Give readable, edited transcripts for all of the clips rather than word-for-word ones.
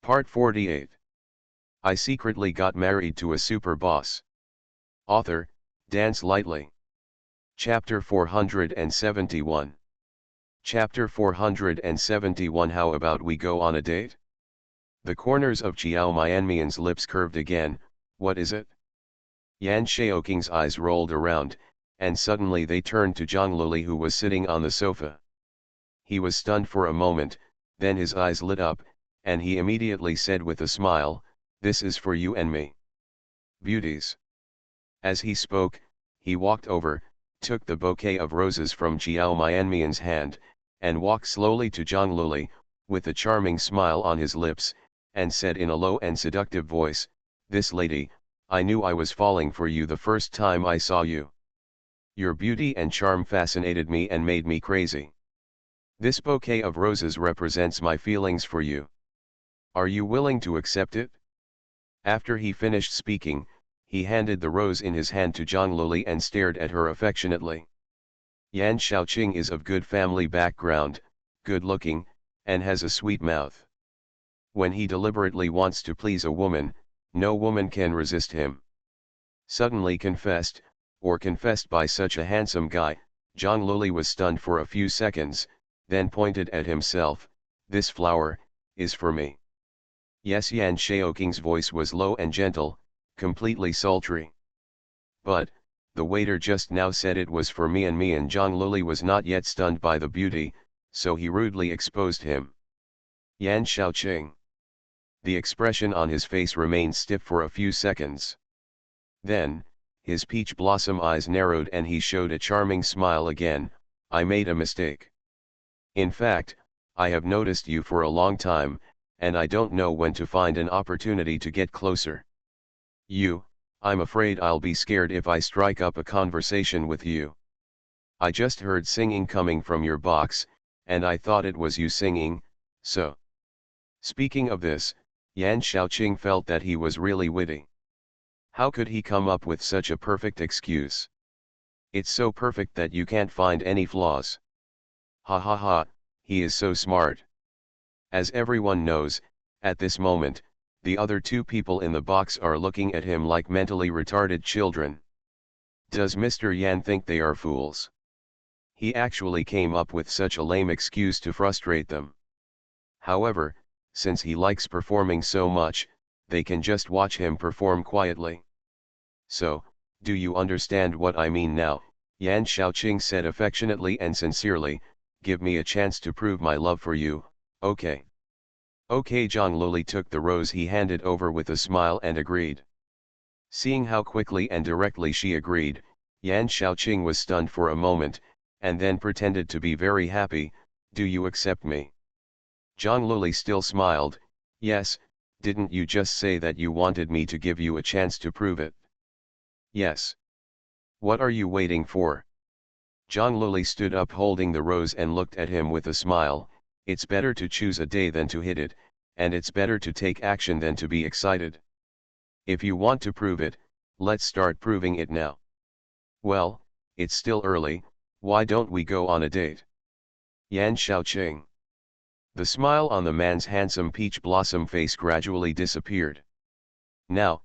Part 48. I secretly got married to a super boss. Author, Dance Lightly. Chapter 471. Chapter 471. How about we go on a date? The corners of Chiao Mianmian's lips curved again. What is it? Yan Shaoqing's eyes rolled around, and suddenly they turned to Zhang Luli, who was sitting on the sofa. He was stunned for a moment, then his eyes lit up, and he immediately said with a smile, "This is for you and me. Beauties." As he spoke, he walked over, took the bouquet of roses from Chiao Mianmian's hand, and walked slowly to Zhang Luli, with a charming smile on his lips, and said in a low and seductive voice, "This lady, I knew I was falling for you the first time I saw you. Your beauty and charm fascinated me and made me crazy. This bouquet of roses represents my feelings for you. Are you willing to accept it?" After he finished speaking, he handed the rose in his hand to Zhang Luli and stared at her affectionately. Yan Shaoqing is of good family background, good looking, and has a sweet mouth. When he deliberately wants to please a woman, no woman can resist him. Suddenly confessed by such a handsome guy, Zhang Luli was stunned for a few seconds, then pointed at himself, "This flower is for me." Yes, Yan Shaoqing's voice was low and gentle, completely sultry. "But, the waiter just now said it was for me," and Zhang Luli was not yet stunned by the beauty, so he rudely exposed him. Yan Shaoqing. The expression on his face remained stiff for a few seconds. Then, his peach blossom eyes narrowed and he showed a charming smile again. "I made a mistake. In fact, I have noticed you for a long time, and I don't know when to find an opportunity to get closer. I'm afraid I'll be scared if I strike up a conversation with you. I just heard singing coming from your box, and I thought it was you singing, so." Speaking of this, Yan Shaoqing felt that he was really witty. How could he come up with such a perfect excuse? It's so perfect that you can't find any flaws. Ha ha ha, he is so smart. As everyone knows, at this moment, the other two people in the box are looking at him like mentally retarded children. Does Mr. Yan think they are fools? He actually came up with such a lame excuse to frustrate them. However, since he likes performing so much, they can just watch him perform quietly. "So, do you understand what I mean now?" Yan Shaoqing said affectionately and sincerely. "Give me a chance to prove my love for you, okay?" "Okay." Zhang Luli took the rose he handed over with a smile and agreed. Seeing how quickly and directly she agreed, Yan Shaoqing was stunned for a moment, and then pretended to be very happy. "Do you accept me?" Zhang Luli still smiled. "Yes, didn't you just say that you wanted me to give you a chance to prove it?" "Yes. What are you waiting for?" Zhang Luli stood up holding the rose and looked at him with a smile. "It's better to choose a day than to hit it, and it's better to take action than to be excited. If you want to prove it, let's start proving it now." "Well, it's still early, why don't we go on a date?" Yan Shaoqing. The smile on the man's handsome peach blossom face gradually disappeared. Now.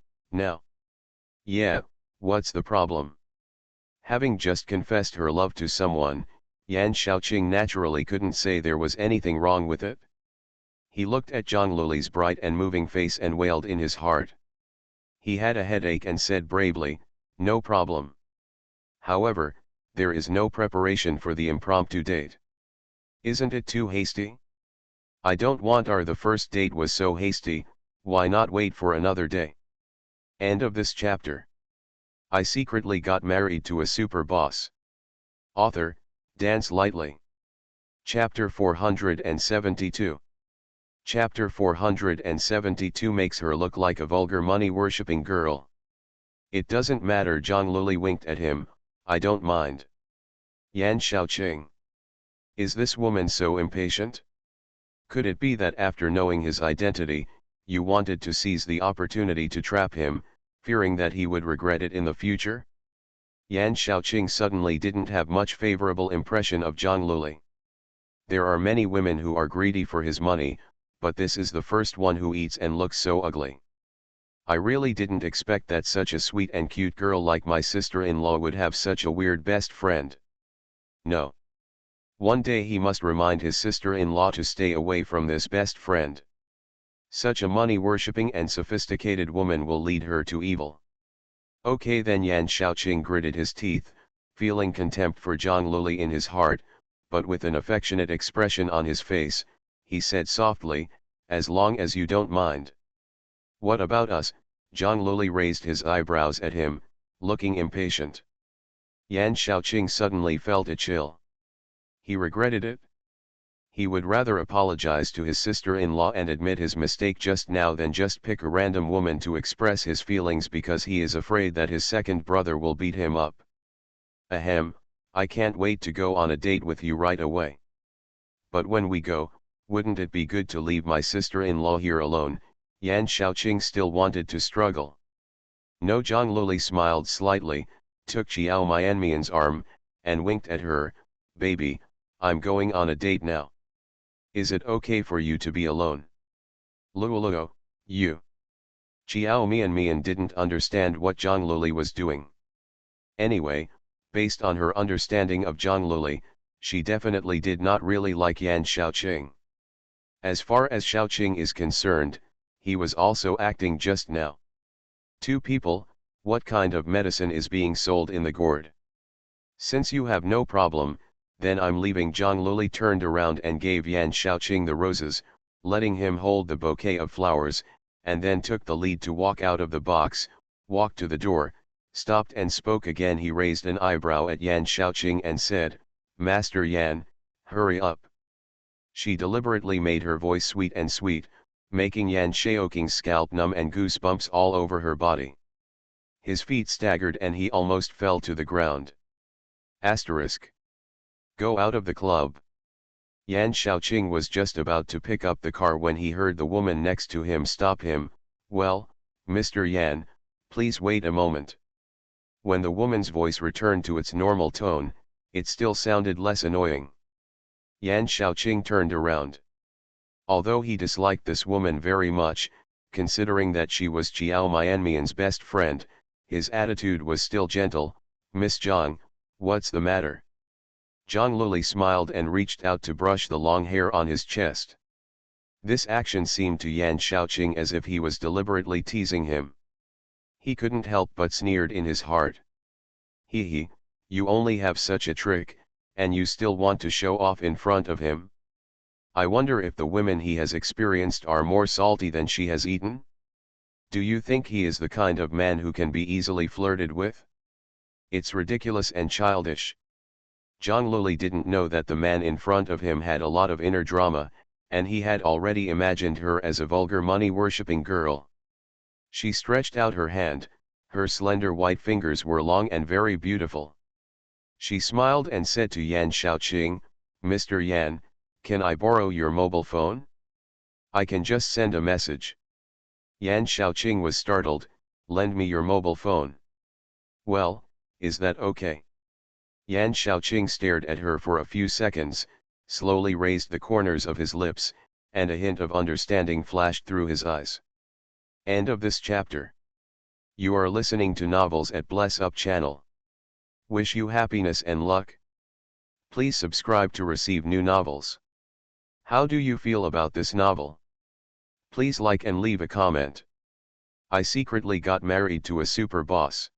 "Yeah, what's the problem?" Having just confessed her love to someone, Yan Shaoqing naturally couldn't say there was anything wrong with it. He looked at Zhang Luli's bright and moving face and wailed in his heart. He had a headache and said bravely, "No problem. However, there is no preparation for the impromptu date. Isn't it too hasty? I don't want the first date was so hasty, why not wait for another day?" End of this chapter. I secretly got married to a super boss. Author, Dance Lightly. Chapter 472. Chapter 472 makes her look like a vulgar money-worshipping girl. "It doesn't matter." Zhang Luli winked at him. "I don't mind." Yan Shaoqing. Is this woman so impatient? Could it be that after knowing his identity, you wanted to seize the opportunity to trap him, fearing that he would regret it in the future? Yan Shaoqing suddenly didn't have much favorable impression of Zhang Luli. There are many women who are greedy for his money, but this is the first one who eats and looks so ugly. I really didn't expect that such a sweet and cute girl like my sister-in-law would have such a weird best friend. No. One day he must remind his sister-in-law to stay away from this best friend. Such a money-worshipping and sophisticated woman will lead her to evil. Okay then, Yan Shaoqing gritted his teeth, feeling contempt for Zhang Luli in his heart, but with an affectionate expression on his face, he said softly, as long as you don't mind. What about us? Zhang Luli raised his eyebrows at him, looking impatient. Yan Shaoqing suddenly felt a chill. He regretted it. He would rather apologize to his sister-in-law and admit his mistake just now than just pick a random woman to express his feelings because he is afraid that his second brother will beat him up. Ahem, I can't wait to go on a date with you right away. But when we go, wouldn't it be good to leave my sister-in-law here alone? Yan Shaoqing still wanted to struggle. No, Zhang Luli smiled slightly, took Qiao Mianmian's arm, and winked at her. Baby, I'm going on a date now. Is it okay for you to be alone? Luoluo, you. Qiao Mianmian didn't understand what Zhang Luli was doing. Anyway, based on her understanding of Zhang Luli, she definitely did not really like Yan Shaoqing. As far as Shaoqing is concerned, he was also acting just now. Two people, what kind of medicine is being sold in the gourd? Since you have no problem, then I'm leaving. Zhang Luli turned around and gave Yan Shaoqing the roses, letting him hold the bouquet of flowers, and then took the lead to walk out of the box, walked to the door, stopped and spoke again. He raised an eyebrow at Yan Shaoqing and said, Master Yan, hurry up. She deliberately made her voice sweet and sweet, making Yan Shaoqing's scalp numb and goosebumps all over her body. His feet staggered and he almost fell to the ground. Asterisk. Go out of the club. Yan Shaoqing was just about to pick up the car when he heard the woman next to him stop him. Well, Mr. Yan, please wait a moment. When the woman's voice returned to its normal tone, it still sounded less annoying. Yan Shaoqing turned around. Although he disliked this woman very much, considering that she was Qiao Mianmian's best friend, his attitude was still gentle. Miss Zhang, what's the matter? Zhang Luli smiled and reached out to brush the long hair on his chest. This action seemed to Yan Shaoqing as if he was deliberately teasing him. He couldn't help but sneered in his heart. Hee, you only have such a trick, and you still want to show off in front of him? I wonder if the women he has experienced are more salty than she has eaten? Do you think he is the kind of man who can be easily flirted with? It's ridiculous and childish. Zhang Luli didn't know that the man in front of him had a lot of inner drama, and he had already imagined her as a vulgar money-worshipping girl. She stretched out her hand, her slender white fingers were long and very beautiful. She smiled and said to Yan Shaoqing, Mr. Yan, can I borrow your mobile phone? I can just send a message. Yan Shaoqing was startled. Lend me your mobile phone. Well, is that okay? Yan Shaoqing stared at her for a few seconds, slowly raised the corners of his lips, and a hint of understanding flashed through his eyes. End of this chapter. You are listening to Novels at Bless Up channel. Wish you happiness and luck. Please subscribe to receive new novels. How do you feel about this novel? Please like and leave a comment. I secretly got married to a super boss.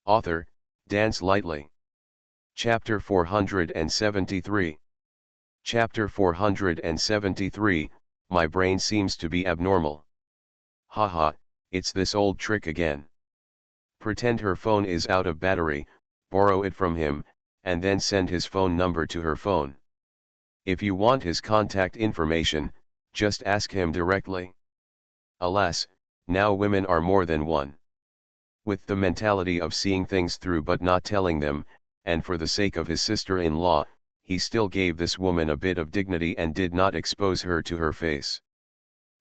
Author, Dance Lightly. Chapter 473. Chapter 473, My brain seems to be abnormal. Haha, it's this old trick again. Pretend her phone is out of battery, borrow it from him, and then send his phone number to her phone. If you want his contact information, just ask him directly. Alas, now women are more than one. With the mentality of seeing things through but not telling them, and for the sake of his sister-in-law, he still gave this woman a bit of dignity and did not expose her to her face.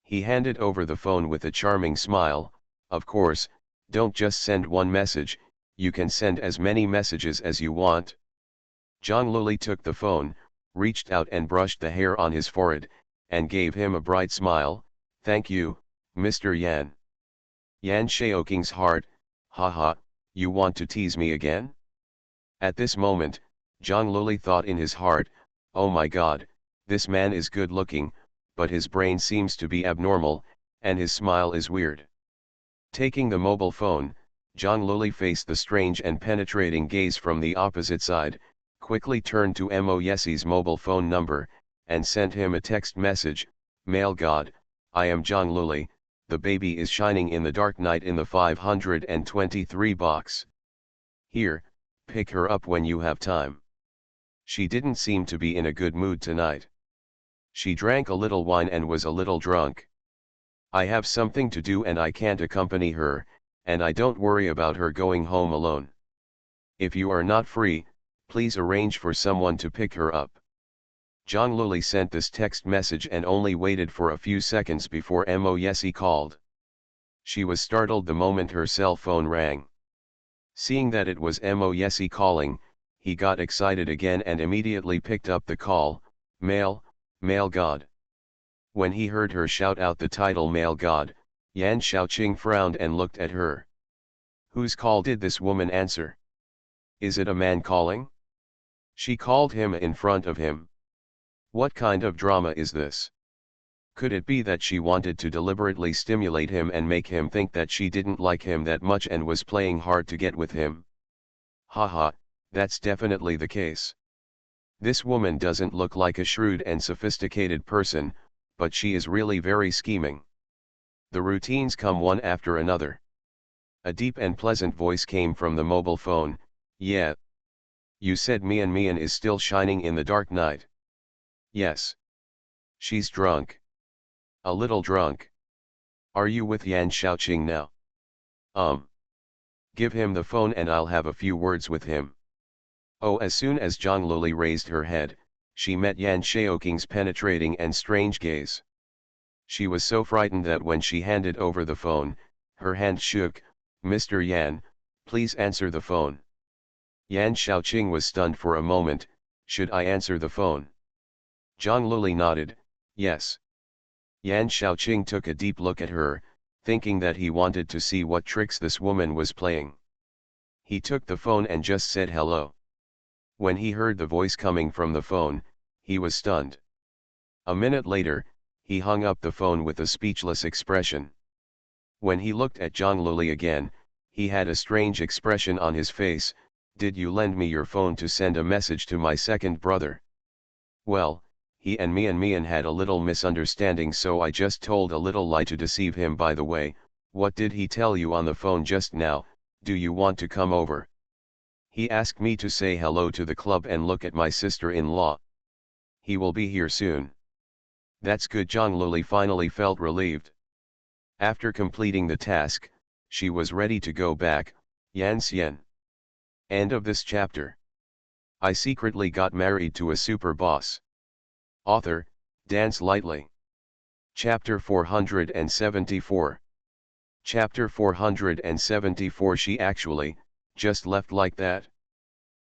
He handed over the phone with a charming smile. Of course, don't just send one message, you can send as many messages as you want. Zhang Luli took the phone, reached out and brushed the hair on his forehead, and gave him a bright smile. "Thank you, Mr. Yan." Yan Shaoking's heart, "Haha, you want to tease me again?" At this moment, Zhang Luli thought in his heart, "Oh my god, this man is good looking, but his brain seems to be abnormal, and his smile is weird." Taking the mobile phone, Zhang Luli faced the strange and penetrating gaze from the opposite side, quickly turned to Mo Yesi's mobile phone number, and sent him a text message. "Male God, I am Zhang Luli, the baby is shining in the dark night in the 523 box. Here, pick her up when you have time." She didn't seem to be in a good mood tonight. She drank a little wine and was a little drunk. "I have something to do and I can't accompany her, and I don't worry about her going home alone. If you are not free, please arrange for someone to pick her up." Zhang Luli sent this text message and only waited for a few seconds before Mo Yesi called. She was startled the moment her cell phone rang. Seeing that it was Mo Yesi calling, he got excited again and immediately picked up the call. Male God." When he heard her shout out the title "Male God," Yan Shaoqing frowned and looked at her. Whose call did this woman answer? Is it a man calling? She called him in front of him. What kind of drama is this? Could it be that she wanted to deliberately stimulate him and make him think that she didn't like him that much and was playing hard to get with him? Haha, that's definitely the case. This woman doesn't look like a shrewd and sophisticated person, but she is really very scheming. The routines come one after another. A deep and pleasant voice came from the mobile phone. "Yeah. You said Mian is still shining in the dark night." "Yes. She's drunk. A little drunk. Are you with Yan Shaoqing now?" Give him the phone and I'll have a few words with him." Oh, as soon as Zhang Luli raised her head, she met Yan Shaoqing's penetrating and strange gaze. She was so frightened that when she handed over the phone, her hand shook. "Mr. Yan, please answer the phone." Yan Shaoqing was stunned for a moment. "Should I answer the phone?" Zhang Luli nodded. "Yes." Yan Shaoqing took a deep look at her, thinking that he wanted to see what tricks this woman was playing. He took the phone and just said hello. When he heard the voice coming from the phone, he was stunned. A minute later, he hung up the phone with a speechless expression. When he looked at Zhang Luli again, he had a strange expression on his face. "Did you lend me your phone to send a message to my second brother?" "Well, he and Mian had a little misunderstanding, so I just told a little lie to deceive him. By the way, what did he tell you on the phone just now? Do you want to come over?" "He asked me to say hello to the club and look at my sister-in-law. He will be here soon." "That's good." Zhang Luli finally felt relieved. After completing the task, she was ready to go back. Yan Xian. End of this chapter. I secretly got married to a super boss. Author, Dance Lightly. Chapter 474. Chapter 474. She actually, just left like that?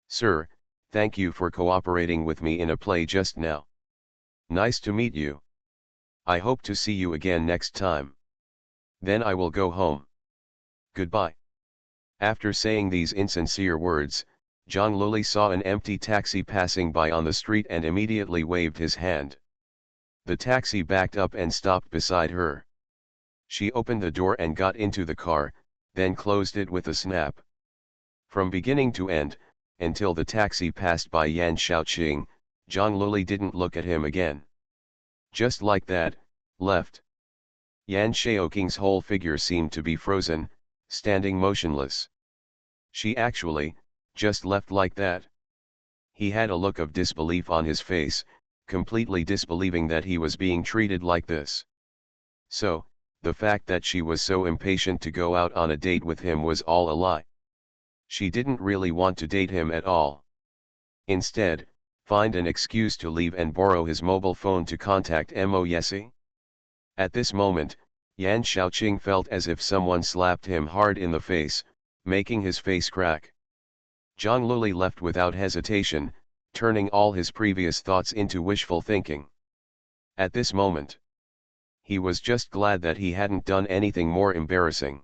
Sir, thank you for cooperating with me in a play just now. Nice to meet you. I hope to see you again next time. Then I will go home. Goodbye. After saying these insincere words, Zhang Luli saw an empty taxi passing by on the street and immediately waved his hand. The taxi backed up and stopped beside her. She opened the door and got into the car, then closed it with a snap. From beginning to end, until the taxi passed by Yan Shaoqing, Zhang Luli didn't look at him again. Just like that, left. Yan Shaoqing's whole figure seemed to be frozen, standing motionless. She actually, just left like that? He had a look of disbelief on his face, completely disbelieving that he was being treated like this. So, the fact that she was so impatient to go out on a date with him was all a lie. She didn't really want to date him at all. Instead, find an excuse to leave and borrow his mobile phone to contact Mo Yesi. At this moment, Yan Shaoqing felt as if someone slapped him hard in the face, making his face crack. Zhang Luli left without hesitation, turning all his previous thoughts into wishful thinking. At this moment, he was just glad that he hadn't done anything more embarrassing.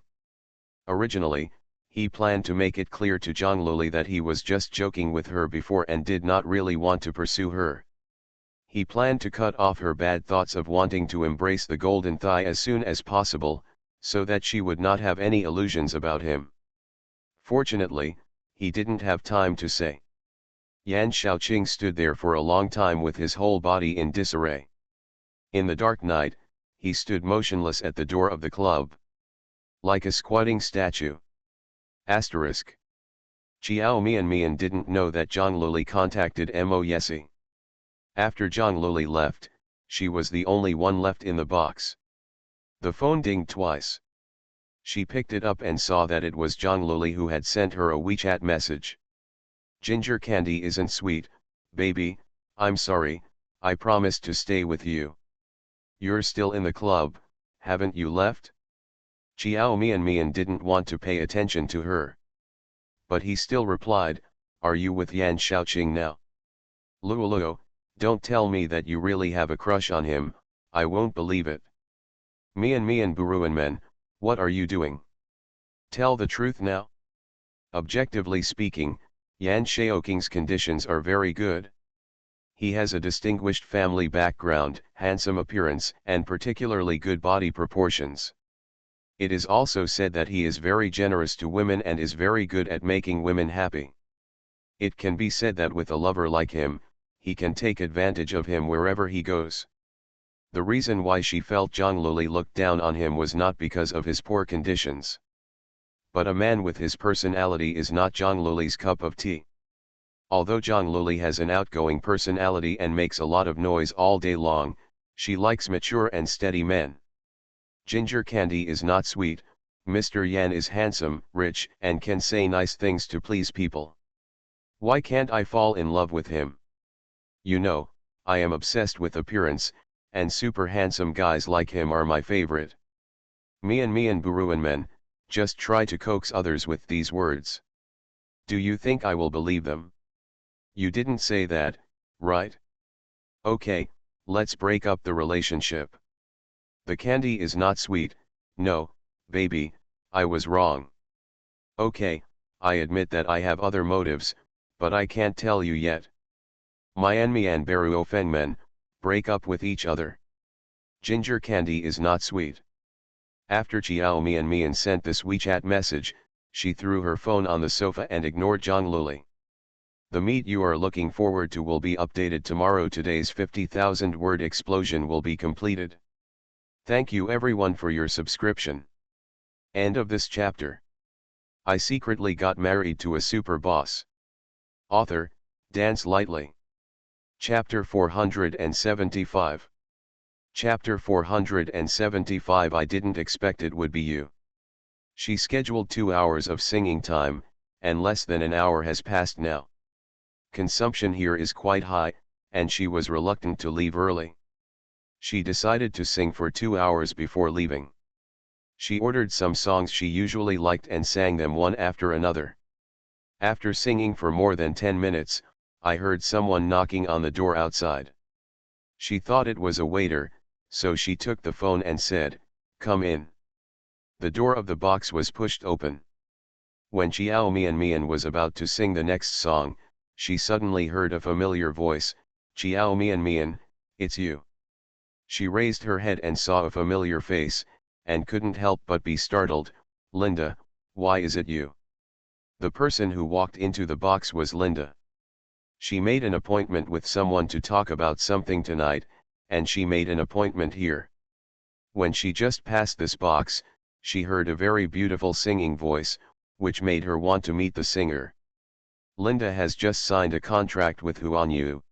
Originally, he planned to make it clear to Zhongluli that he was just joking with her before and did not really want to pursue her. He planned to cut off her bad thoughts of wanting to embrace the golden thigh as soon as possible, so that she would not have any illusions about him. Fortunately, he didn't have time to say. Yan Shaoqing stood there for a long time with his whole body in disarray. In the dark night, he stood motionless at the door of the club, like a squatting statue. Asterisk. Chiao Mian didn't know that Zhongluli contacted Mo Yesi. After Zhongluli left, she was the only one left in the box. The phone dinged twice. She picked it up and saw that it was Zhongluli who had sent her a WeChat message. Ginger candy isn't sweet, baby, I'm sorry, I promised to stay with you. You're still in the club, haven't you left? Chiao Mian didn't want to pay attention to her. But he still replied, are you with Yan Shaoqing now? Luoluo, don't tell me that you really have a crush on him, I won't believe it. Mian Buruanmen, what are you doing? Tell the truth now. Objectively speaking, Yan Shaoqing's conditions are very good. He has a distinguished family background, handsome appearance, and particularly good body proportions. It is also said that he is very generous to women and is very good at making women happy. It can be said that with a lover like him, he can take advantage of him wherever he goes. The reason why she felt Zhongluli looked down on him was not because of his poor conditions. But a man with his personality is not Zhongluli's cup of tea. Although Zhongluli has an outgoing personality and makes a lot of noise all day long, she likes mature and steady men. Ginger candy is not sweet, Mr. Yan is handsome, rich, and can say nice things to please people. Why can't I fall in love with him? You know, I am obsessed with appearance, and super handsome guys like him are my favorite. Mian Buruanmen, just try to coax others with these words. Do you think I will believe them? You didn't say that, right? Okay, let's break up the relationship. The candy is not sweet, no, baby, I was wrong. Okay, I admit that I have other motives, but I can't tell you yet. Mian Baru Fengmen, break up with each other. Ginger candy is not sweet. After Chiao Mian sent this WeChat message, she threw her phone on the sofa and ignored Zhongluli. The meet you are looking forward to will be updated tomorrow. Today's 50,000 word explosion will be completed. Thank you everyone for your subscription. End of this chapter. I secretly got married to a super boss. Author, Dance Lightly. Chapter 475. Chapter 475. I didn't expect it would be you. She scheduled 2 hours of singing time, and less than an hour has passed now. Consumption here is quite high, and she was reluctant to leave early. She decided to sing for 2 hours before leaving. She ordered some songs she usually liked and sang them one after another. After singing for more than 10 minutes, I heard someone knocking on the door outside. She thought it was a waiter, so she took the phone and said, "Come in." The door of the box was pushed open. When Chiao Mian was about to sing the next song, she suddenly heard a familiar voice, "Chiao Mian, it's you." She raised her head and saw a familiar face, and couldn't help but be startled. "Linda, why is it you?" The person who walked into the box was Linda. She made an appointment with someone to talk about something tonight, and she made an appointment here. When she just passed this box, she heard a very beautiful singing voice, which made her want to meet the singer. Linda has just signed a contract with Huanyu.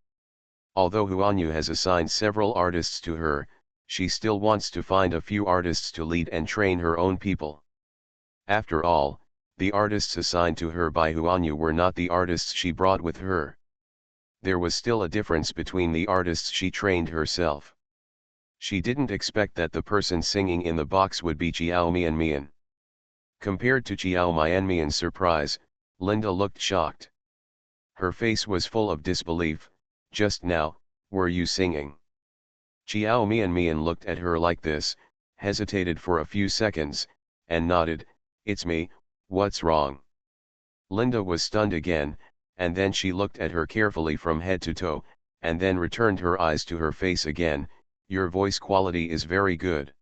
Although Huanyu has assigned several artists to her, she still wants to find a few artists to lead and train her own people. After all, the artists assigned to her by Huanyu were not the artists she brought with her. There was still a difference between the artists she trained herself. She didn't expect that the person singing in the box would be Chiao Mian. Compared to Chiao Mian's surprise, Linda looked shocked. Her face was full of disbelief. "Just now, were you singing?" Chiao Mian looked at her like this, hesitated for a few seconds, and nodded, "It's me, what's wrong?" Linda was stunned again, and then she looked at her carefully from head to toe, and then returned her eyes to her face again. "Your voice quality is very good.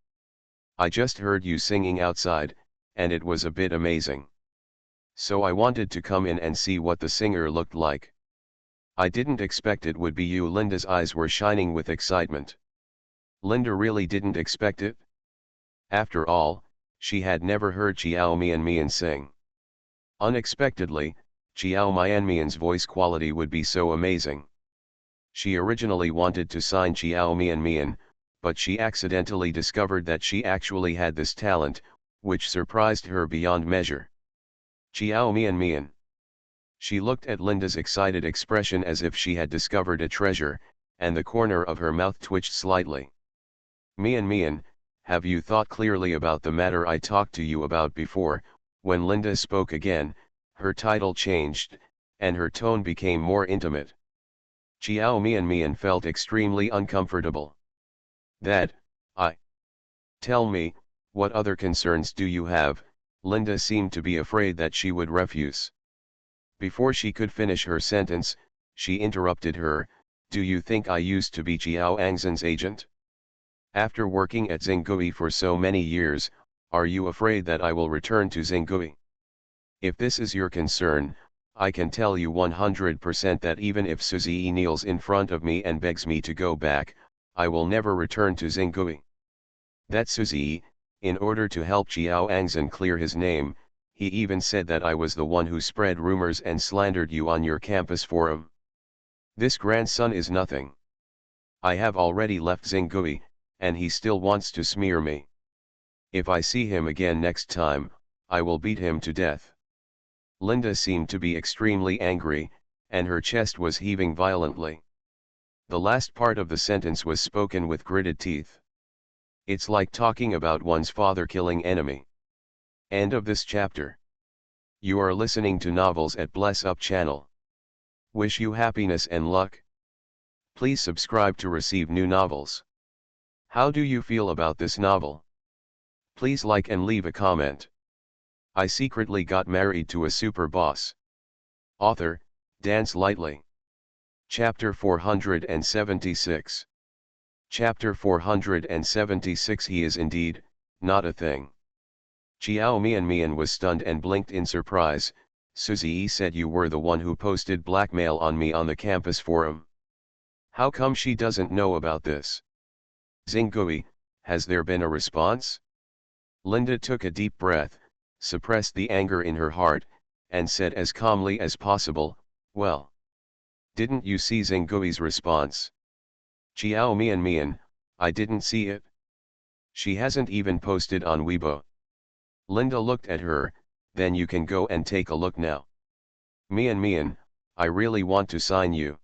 I just heard you singing outside, and it was a bit amazing. So I wanted to come in and see what the singer looked like. I didn't expect it would be you." Linda's eyes were shining with excitement. Linda really didn't expect it. After all, she had never heard Chiao Mian sing. Unexpectedly, Chiao Mian's voice quality would be so amazing. She originally wanted to sign Chiao Mian, but she accidentally discovered that she actually had this talent, which surprised her beyond measure. Chiao Mian. She looked at Linda's excited expression as if she had discovered a treasure, and the corner of her mouth twitched slightly. "Mian, have you thought clearly about the matter I talked to you about before?" When Linda spoke again, her title changed, and her tone became more intimate. Chiao Mian felt extremely uncomfortable. "That, I. Tell me, what other concerns do you have?" Linda seemed to be afraid that she would refuse. Before she could finish her sentence, she interrupted her. "Do you think I used to be Chiao Angzhen's agent? After working at Xinggui for so many years, are you afraid that I will return to Xinggui? If this is your concern, I can tell you 100% that even if Suzy kneels in front of me and begs me to go back, I will never return to Xinggui." That Suzy, in order to help Chiao Angzhen clear his name, he even said that I was the one who spread rumors and slandered you on your campus forum. This grandson is nothing. I have already left Xinggui, and he still wants to smear me. If I see him again next time, I will beat him to death." Linda seemed to be extremely angry, and her chest was heaving violently. The last part of the sentence was spoken with gritted teeth. It's like talking about one's father killing enemy. End of this chapter. You are listening to Novels at Bless Up channel. Wish you happiness and luck. Please subscribe to receive new novels. How do you feel about this novel? Please like and leave a comment. I secretly got married to a super boss. Author, Dance Lightly. Chapter 476. Chapter 476. He is indeed, not a thing. Chiao Mian was stunned and blinked in surprise. "Suzy said you were the one who posted blackmail on me on the campus forum. How come she doesn't know about this? Xinggui, has there been a response?" Linda took a deep breath, suppressed the anger in her heart, and said as calmly as possible, "Well, didn't you see Xinggui's response?" "Chiao Mian, I didn't see it. She hasn't even posted on Weibo." Linda looked at her. "Then you can go and take a look now." Mian, I really want to sign you.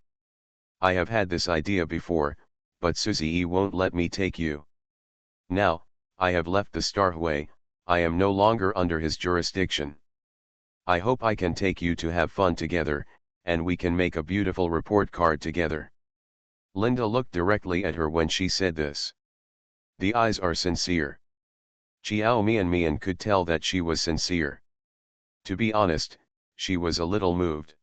I have had this idea before, but Suzy won't let me take you. Now, I have left the Starway, I am no longer under his jurisdiction. I hope I can take you to have fun together, and we can make a beautiful report card together." Linda looked directly at her when she said this. The eyes are sincere. Chiao Mian could tell that she was sincere. To be honest, she was a little moved.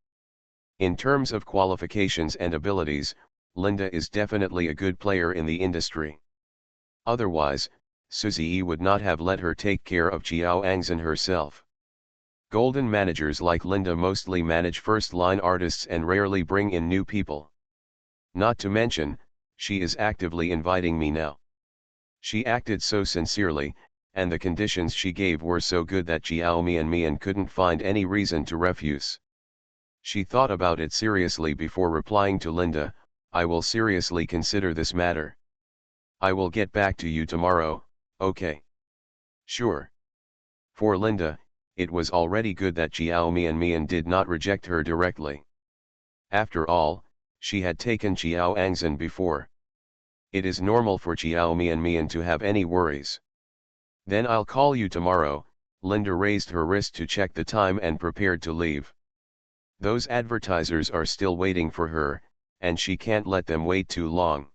In terms of qualifications and abilities, Linda is definitely a good player in the industry. Otherwise, Suzy would not have let her take care of Chiao Angzhen herself. Golden managers like Linda mostly manage first-line artists and rarely bring in new people. Not to mention, she is actively inviting me now. She acted so sincerely, and the conditions she gave were so good that Chiao Mian couldn't find any reason to refuse. She thought about it seriously before replying to Linda. "I will seriously consider this matter. I will get back to you tomorrow, okay?" "Sure." For Linda, it was already good that Chiao Mian did not reject her directly. After all, she had taken Chiao Angzhen before. It is normal for Chiao Mian to have any worries. "Then I'll call you tomorrow." Linda raised her wrist to check the time and prepared to leave. Those advertisers are still waiting for her, and she can't let them wait too long.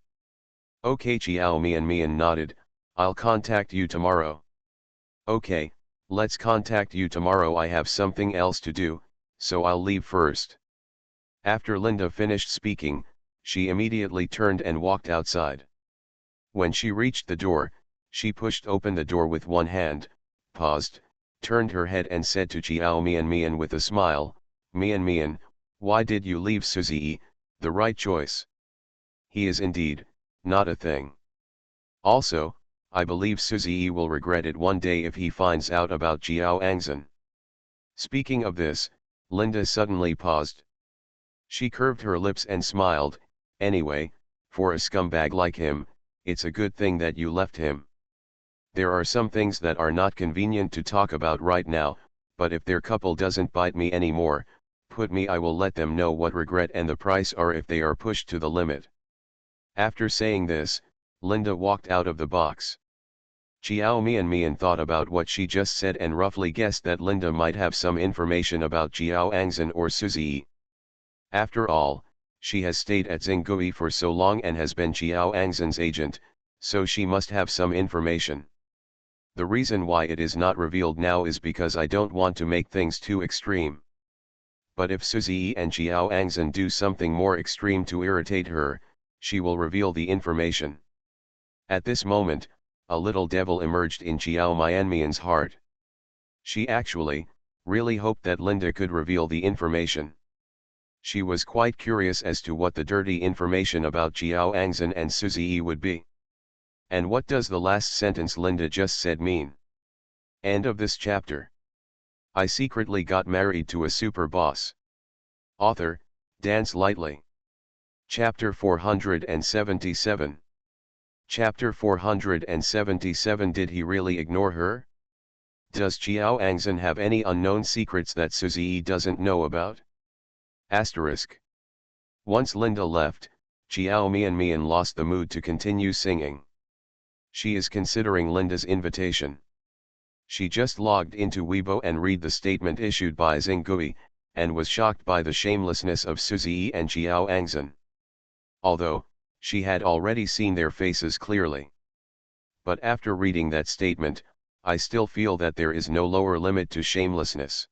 Okay, Chiao Mian nodded. I'll contact you tomorrow. Okay, let's contact you tomorrow. I have something else to do, so I'll leave first. After Linda finished speaking, she immediately turned and walked outside. When she reached the door, she pushed open the door with one hand, paused, turned her head and said to Chiao Mian with a smile, Mian, why did you leave Suzy? The right choice. He is indeed, not a thing. Also, I believe Suzy will regret it one day if he finds out about Jiao Angzhen. Speaking of this, Linda suddenly paused. She curved her lips and smiled. Anyway, for a scumbag like him, it's a good thing that you left him. There are some things that are not convenient to talk about right now, but if their couple doesn't bite me anymore, I will let them know what regret and the price are if they are pushed to the limit. After saying this, Linda walked out of the box. Chiao Mian thought about what she just said and roughly guessed that Linda might have some information about Jiao Angzhen or Suzy. After all, she has stayed at Xinggui for so long and has been Jiao Angzhen's agent, so she must have some information. The reason why it is not revealed now is because I don't want to make things too extreme. But if Suzy and Jiao Angzhen do something more extreme to irritate her, she will reveal the information. At this moment, a little devil emerged in Chiao Mian's heart. She actually, really hoped that Linda could reveal the information. She was quite curious as to what the dirty information about Jiao Angzhen and Suzy would be. And what does the last sentence Linda just said mean? End of this chapter. I secretly got married to a super boss. Author, Dance Lightly. Chapter 477. Chapter 477. Did he really ignore her? Does Jiao Angzhen have any unknown secrets that Suzy doesn't know about? Asterisk. Once Linda left, Chiao Mian lost the mood to continue singing. She is considering Linda's invitation. She just logged into Weibo and read the statement issued by Xinggui, and was shocked by the shamelessness of Suzy and Jiao Angzhen. Although, she had already seen their faces clearly. But after reading that statement, I still feel that there is no lower limit to shamelessness.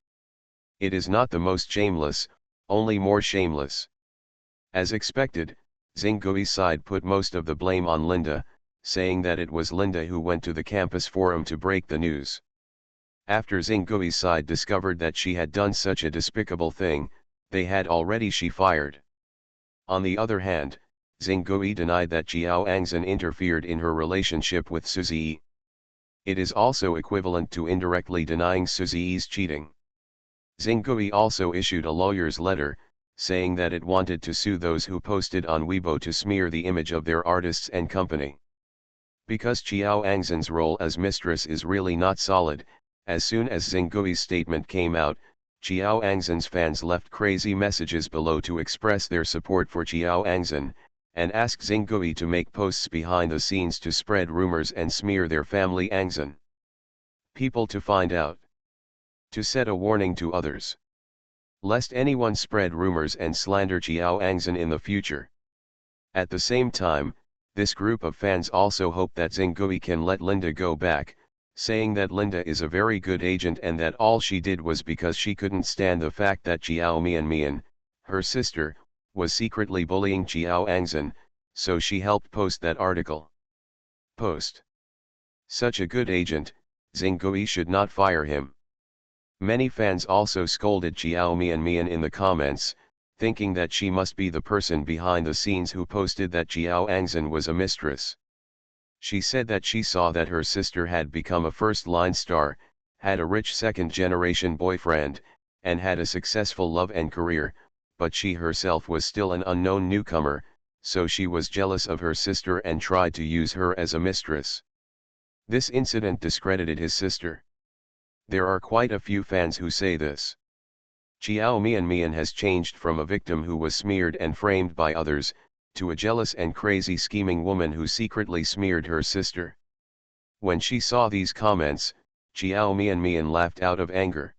It is not the most shameless, only more shameless. As expected, Xinggui's side put most of the blame on Linda, saying that it was Linda who went to the campus forum to break the news. After Xinggui's side discovered that she had done such a despicable thing, they had already she fired. On the other hand, Xinggui denied that Jiao Angzhen interfered in her relationship with Suzy. It is also equivalent to indirectly denying Suzy's cheating. Xinggui also issued a lawyer's letter, saying that it wanted to sue those who posted on Weibo to smear the image of their artists and company. Because Jiao Angzhen's role as mistress is really not solid, as soon as Xinggui's statement came out, Jiao Angzhen's fans left crazy messages below to express their support for Jiao Angzhen, and asked Xinggui to make posts behind the scenes to spread rumors and smear their family Angzhen. People to find out. To set a warning to others. Lest anyone spread rumors and slander Jiao Angzhen in the future. At the same time, this group of fans also hope that Xinggui can let Linda go back, saying that Linda is a very good agent and that all she did was because she couldn't stand the fact that Chiao Mian, her sister, was secretly bullying Jiao Angzhen, so she helped post that article. Post. Such a good agent, Xinggui should not fire him. Many fans also scolded Chiao Mian in the comments, thinking that she must be the person behind the scenes who posted that Jiao Angzhen was a mistress. She said that she saw that her sister had become a first-line star, had a rich second-generation boyfriend, and had a successful love and career, but she herself was still an unknown newcomer, so she was jealous of her sister and tried to use her as a mistress. This incident discredited his sister. There are quite a few fans who say this. Chiao Mian has changed from a victim who was smeared and framed by others, to a jealous and crazy scheming woman who secretly smeared her sister. When she saw these comments, Chiao Mian laughed out of anger.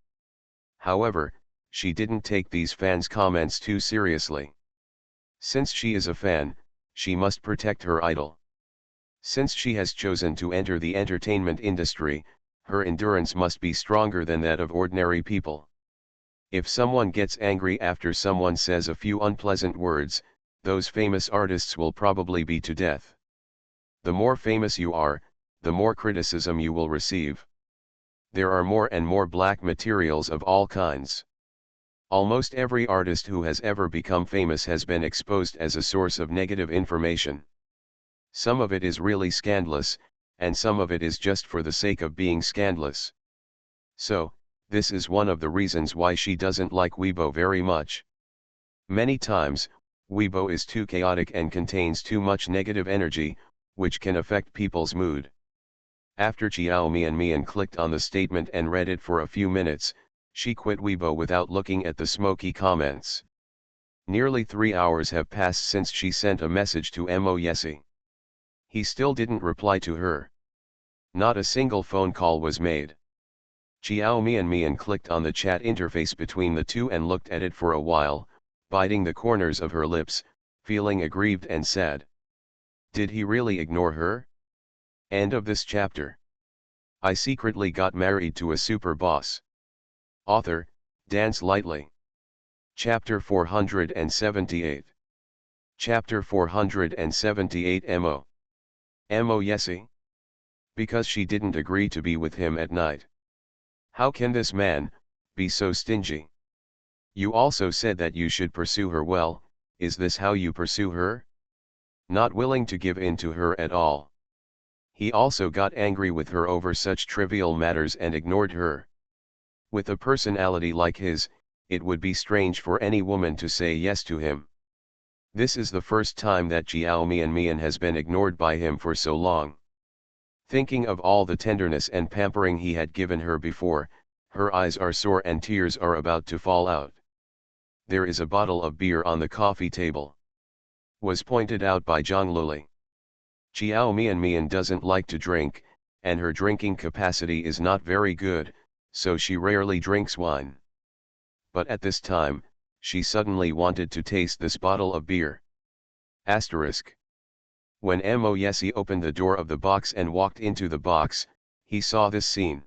However, she didn't take these fans' comments too seriously. Since she is a fan, she must protect her idol. Since she has chosen to enter the entertainment industry, her endurance must be stronger than that of ordinary people. If someone gets angry after someone says a few unpleasant words, those famous artists will probably be to death. The more famous you are, the more criticism you will receive. There are more and more black materials of all kinds. Almost every artist who has ever become famous has been exposed as a source of negative information. Some of it is really scandalous, and some of it is just for the sake of being scandalous. So, this is one of the reasons why she doesn't like Weibo very much. Many times, Weibo is too chaotic and contains too much negative energy, which can affect people's mood. After Xiao Mian clicked on the statement and read it for a few minutes, she quit Weibo without looking at the smoky comments. Nearly 3 hours have passed since she sent a message to Mo Yesi. He still didn't reply to her. Not a single phone call was made. Xiao Mian clicked on the chat interface between the two and looked at it for a while, biting the corners of her lips, feeling aggrieved and sad. Did he really ignore her? End of this chapter. I secretly got married to a super boss. Author, Dance Lightly. Chapter 478. Chapter 478 Mo Yesi? Because she didn't agree to be with him at night. How can this man be so stingy? You also said that you should pursue her well. Is this how you pursue her? Not willing to give in to her at all. He also got angry with her over such trivial matters and ignored her. With a personality like his, it would be strange for any woman to say yes to him. This is the first time that Xiao Mian has been ignored by him for so long. Thinking of all the tenderness and pampering he had given her before, her eyes are sore and tears are about to fall out. There is a bottle of beer on the coffee table. Was pointed out by Zhang Luli. Xiao Mian doesn't like to drink, and her drinking capacity is not very good, so she rarely drinks wine. But at this time, she suddenly wanted to taste this bottle of beer. Asterisk. When Mo Yesi opened the door of the box and walked into the box, he saw this scene.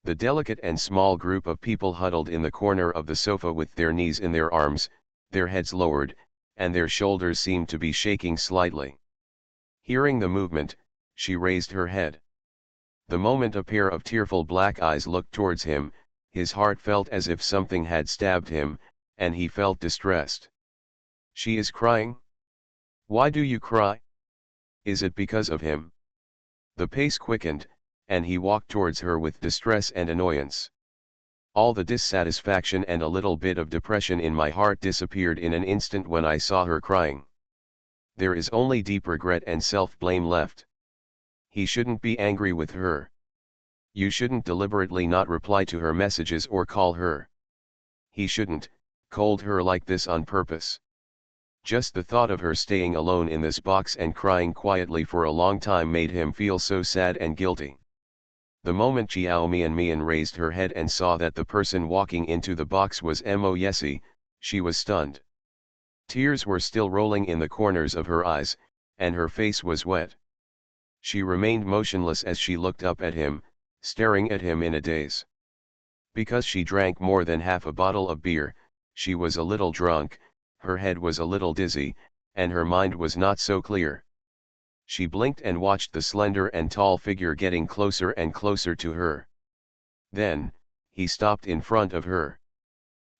The delicate and small group of people huddled in the corner of the sofa with their knees in their arms, their heads lowered, and their shoulders seemed to be shaking slightly. Hearing the movement, she raised her head. The moment a pair of tearful black eyes looked towards him, his heart felt as if something had stabbed him, and he felt distressed. She is crying? Why do you cry? Is it because of him? The pace quickened, and he walked towards her with distress and annoyance. All the dissatisfaction and a little bit of depression in my heart disappeared in an instant when I saw her crying. There is only deep regret and self-blame left. He shouldn't be angry with her. You shouldn't deliberately not reply to her messages or call her. He shouldn't cold her like this on purpose. Just the thought of her staying alone in this box and crying quietly for a long time made him feel so sad and guilty. The moment Xiao Mian raised her head and saw that the person walking into the box was Mo Yesi, she was stunned. Tears were still rolling in the corners of her eyes, and her face was wet. She remained motionless as she looked up at him, staring at him in a daze. Because she drank more than half a bottle of beer, she was a little drunk, her head was a little dizzy, and her mind was not so clear. She blinked and watched the slender and tall figure getting closer and closer to her. Then, he stopped in front of her.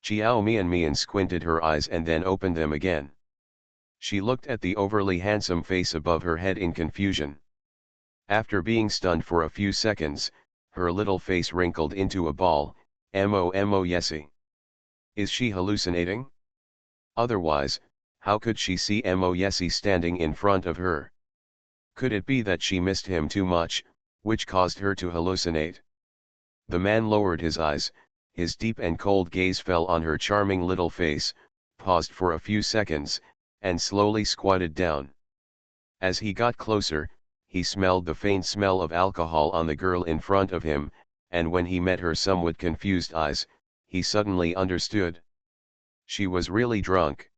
Xiao Mian squinted her eyes and then opened them again. She looked at the overly handsome face above her head in confusion. After being stunned for a few seconds, her little face wrinkled into a ball. Mo Yesi. Is she hallucinating? Otherwise, how could she see Mo Yesi standing in front of her? Could it be that she missed him too much, which caused her to hallucinate? The man lowered his eyes, his deep and cold gaze fell on her charming little face, paused for a few seconds, and slowly squatted down. As he got closer, he smelled the faint smell of alcohol on the girl in front of him, and when he met her somewhat confused eyes, he suddenly understood. She was really drunk.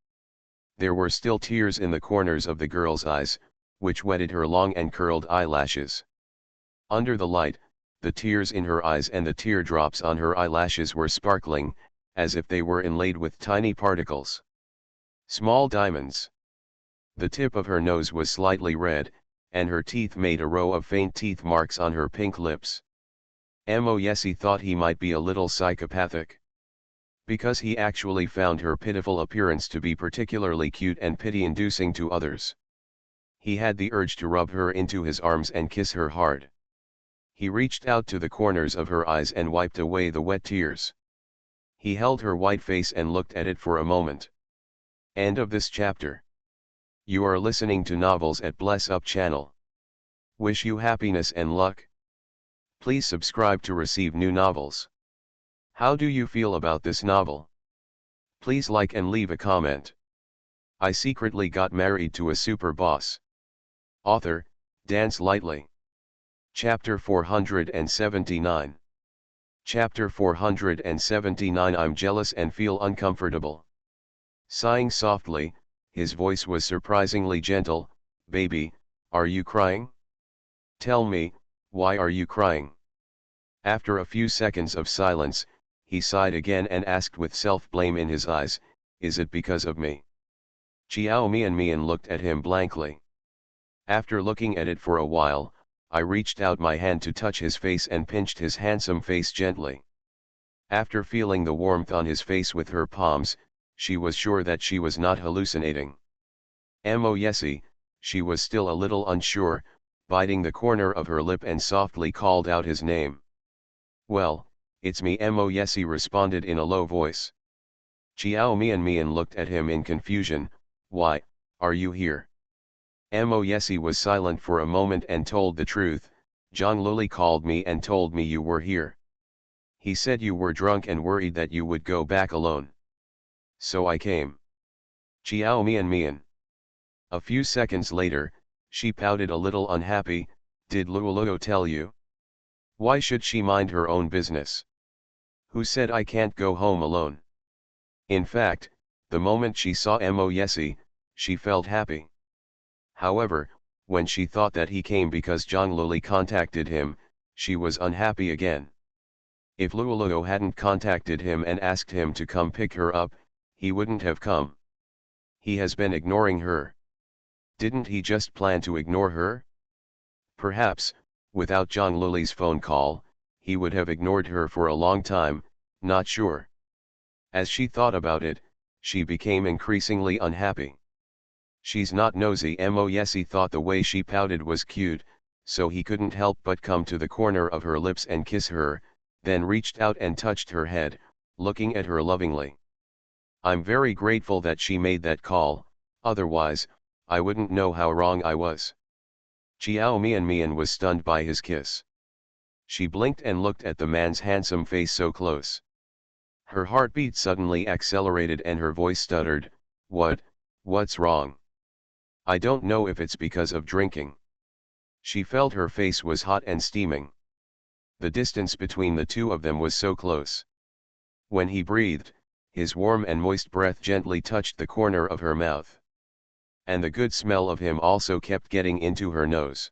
There were still tears in the corners of the girl's eyes, which wetted her long and curled eyelashes. Under the light, the tears in her eyes and the teardrops on her eyelashes were sparkling, as if they were inlaid with tiny particles. Small diamonds. The tip of her nose was slightly red, and her teeth made a row of faint teeth marks on her pink lips. Moyesi thought he might be a little psychopathic, because he actually found her pitiful appearance to be particularly cute and pity-inducing to others. He had the urge to rub her into his arms and kiss her hard. He reached out to the corners of her eyes and wiped away the wet tears. He held her white face and looked at it for a moment. End of this chapter. You are listening to Novels at Bless Up channel. Wish you happiness and luck. Please subscribe to receive new novels. How do you feel about this novel? Please like and leave a comment. I secretly got married to a super boss. Author, Dance Lightly. Chapter 479. Chapter 479. I'm jealous and feel uncomfortable. Sighing softly, his voice was surprisingly gentle. Baby, are you crying? Tell me, why are you crying? After a few seconds of silence, he sighed again and asked with self-blame in his eyes, is it because of me? Chiao Mian looked at him blankly. After looking at it for a while, I reached out my hand to touch his face and pinched his handsome face gently. After feeling the warmth on his face with her palms, she was sure that she was not hallucinating. Moyesi, she was still a little unsure, biting the corner of her lip and softly called out his name. Well, it's me, Moyesi responded in a low voice. Chiao Mian looked at him in confusion. Why, are you here? Moyesi was silent for a moment and told the truth. Zhang Luli called me and told me you were here. He said you were drunk and worried that you would go back alone. So I came. Chiao Mian. A few seconds later, she pouted a little unhappy. Did Luoluo tell you? Why should she mind her own business? Who said I can't go home alone? In fact, the moment she saw Moyesi, she felt happy. However, when she thought that he came because Zhang Luli contacted him, she was unhappy again. If Luoluo hadn't contacted him and asked him to come pick her up, he wouldn't have come. He has been ignoring her. Didn't he just plan to ignore her? Perhaps, without Zhang Luli's phone call, he would have ignored her for a long time, not sure. As she thought about it, she became increasingly unhappy. She's not nosy. Moyesi thought the way she pouted was cute, so he couldn't help but come to the corner of her lips and kiss her, then reached out and touched her head, looking at her lovingly. I'm very grateful that she made that call, otherwise, I wouldn't know how wrong I was. Chiao Mian was stunned by his kiss. She blinked and looked at the man's handsome face so close. Her heartbeat suddenly accelerated and her voice stuttered, what's wrong? I don't know if it's because of drinking. She felt her face was hot and steaming. The distance between the two of them was so close. When he breathed, his warm and moist breath gently touched the corner of her mouth. And the good smell of him also kept getting into her nose.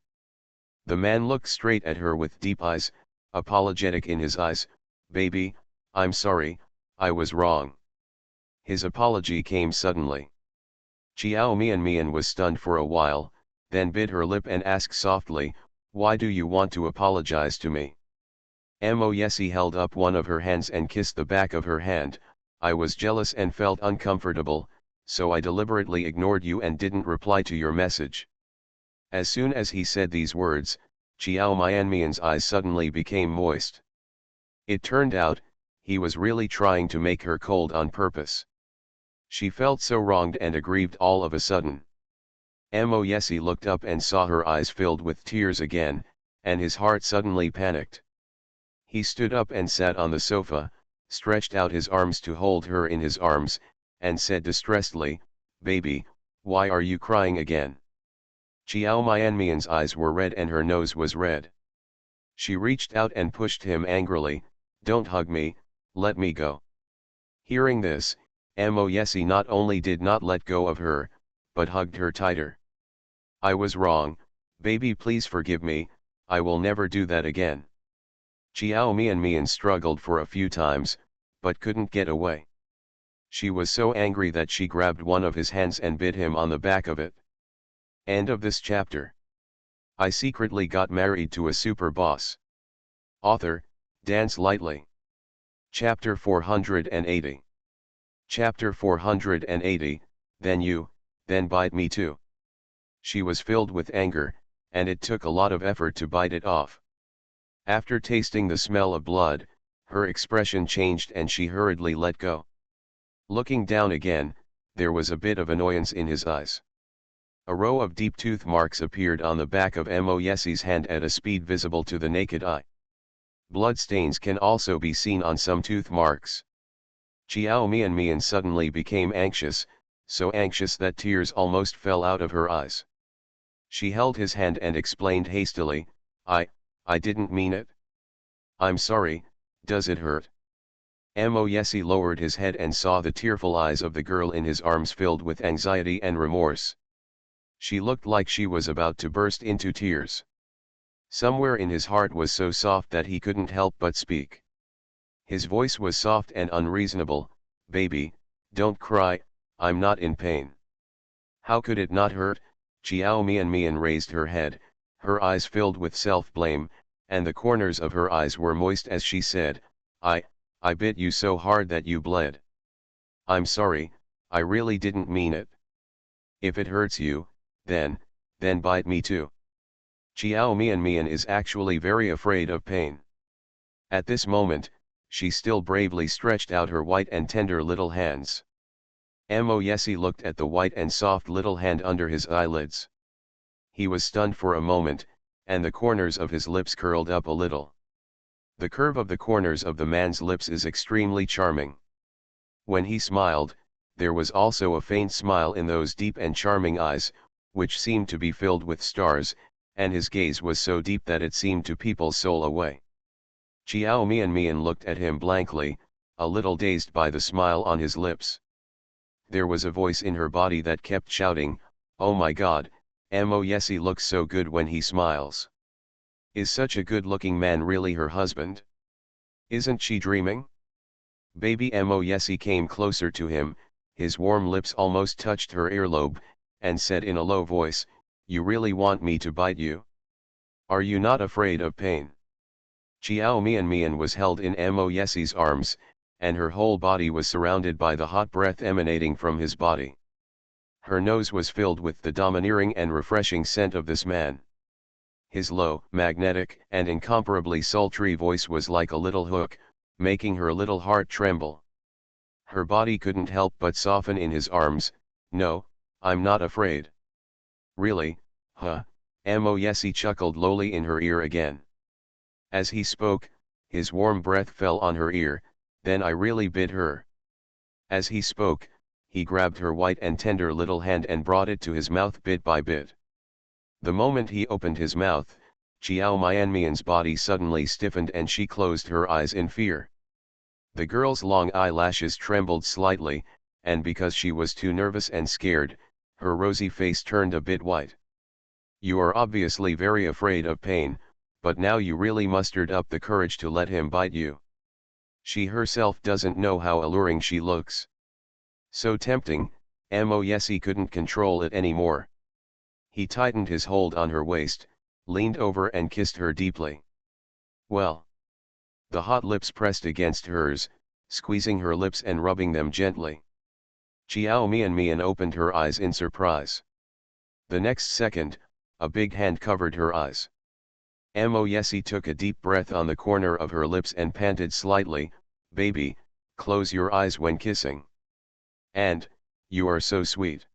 The man looked straight at her with deep eyes, apologetic in his eyes. Baby, I'm sorry, I was wrong. His apology came suddenly. Chiao Mian was stunned for a while, then bit her lip and asked softly, why do you want to apologize to me? Moyesi held up one of her hands and kissed the back of her hand. I was jealous and felt uncomfortable, so I deliberately ignored you and didn't reply to your message. As soon as he said these words, Chiao Mian's eyes suddenly became moist. It turned out, he was really trying to make her cold on purpose. She felt so wronged and aggrieved all of a sudden. Moyesi looked up and saw her eyes filled with tears again, and his heart suddenly panicked. He stood up and sat on the sofa, stretched out his arms to hold her in his arms, and said distressedly, baby, why are you crying again? Chiao Mian's eyes were red and her nose was red. She reached out and pushed him angrily, don't hug me, let me go. Hearing this, Moyesi not only did not let go of her, but hugged her tighter. I was wrong, baby, please forgive me, I will never do that again. Xiao Mian struggled for a few times, but couldn't get away. She was so angry that she grabbed one of his hands and bit him on the back of it. End of this chapter. I secretly got married to a super boss. Author, Dance Lightly. Chapter 480. Chapter 480, then bite me too. She was filled with anger, and it took a lot of effort to bite it off. After tasting the smell of blood, her expression changed and she hurriedly let go. Looking down again, there was a bit of annoyance in his eyes. A row of deep tooth marks appeared on the back of Moyesi's hand at a speed visible to the naked eye. Blood stains can also be seen on some tooth marks. Xiao Mian suddenly became anxious, so anxious that tears almost fell out of her eyes. She held his hand and explained hastily, I didn't mean it. I'm sorry, does it hurt? Moyesi lowered his head and saw the tearful eyes of the girl in his arms filled with anxiety and remorse. She looked like she was about to burst into tears. Somewhere in his heart was so soft that he couldn't help but speak. His voice was soft and unreasonable, baby, don't cry, I'm not in pain. How could it not hurt? Xiao Mian raised her head, her eyes filled with self-blame, and the corners of her eyes were moist as she said, I bit you so hard that you bled. I'm sorry, I really didn't mean it. If it hurts you, then bite me too. Xiao Mian is actually very afraid of pain. At this moment, she still bravely stretched out her white and tender little hands. Moyesi looked at the white and soft little hand under his eyelids. He was stunned for a moment, and the corners of his lips curled up a little. The curve of the corners of the man's lips is extremely charming. When he smiled, there was also a faint smile in those deep and charming eyes, which seemed to be filled with stars, and his gaze was so deep that it seemed to people's soul away. Xiao Mian looked at him blankly, a little dazed by the smile on his lips. There was a voice in her body that kept shouting, oh my God, Moyesi looks so good when he smiles. Is such a good-looking man really her husband? Isn't she dreaming? Baby Moyesi came closer to him, his warm lips almost touched her earlobe, and said in a low voice, you really want me to bite you? Are you not afraid of pain? Xiao Mian was held in Moyesi's arms, and her whole body was surrounded by the hot breath emanating from his body. Her nose was filled with the domineering and refreshing scent of this man. His low, magnetic, and incomparably sultry voice was like a little hook, making her little heart tremble. Her body couldn't help but soften in his arms. No, I'm not afraid. Really, huh? Moyesi chuckled lowly in her ear again. As he spoke, his warm breath fell on her ear, then I really bit her. As he spoke, he grabbed her white and tender little hand and brought it to his mouth bit by bit. The moment he opened his mouth, Xiao Mian's body suddenly stiffened and she closed her eyes in fear. The girl's long eyelashes trembled slightly, and because she was too nervous and scared, her rosy face turned a bit white. You are obviously very afraid of pain, but now you really mustered up the courage to let him bite you. She herself doesn't know how alluring she looks. So tempting, Moyesi couldn't control it anymore. He tightened his hold on her waist, leaned over and kissed her deeply. Well. The hot lips pressed against hers, squeezing her lips and rubbing them gently. Xiao Mian opened her eyes in surprise. The next second, a big hand covered her eyes. Moyesi took a deep breath on the corner of her lips and panted slightly, baby, close your eyes when kissing. And, you are so sweet.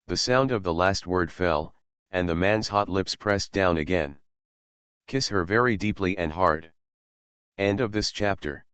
The sound of the last word fell, and the man's hot lips pressed down again. Kiss her very deeply and hard. End of this chapter.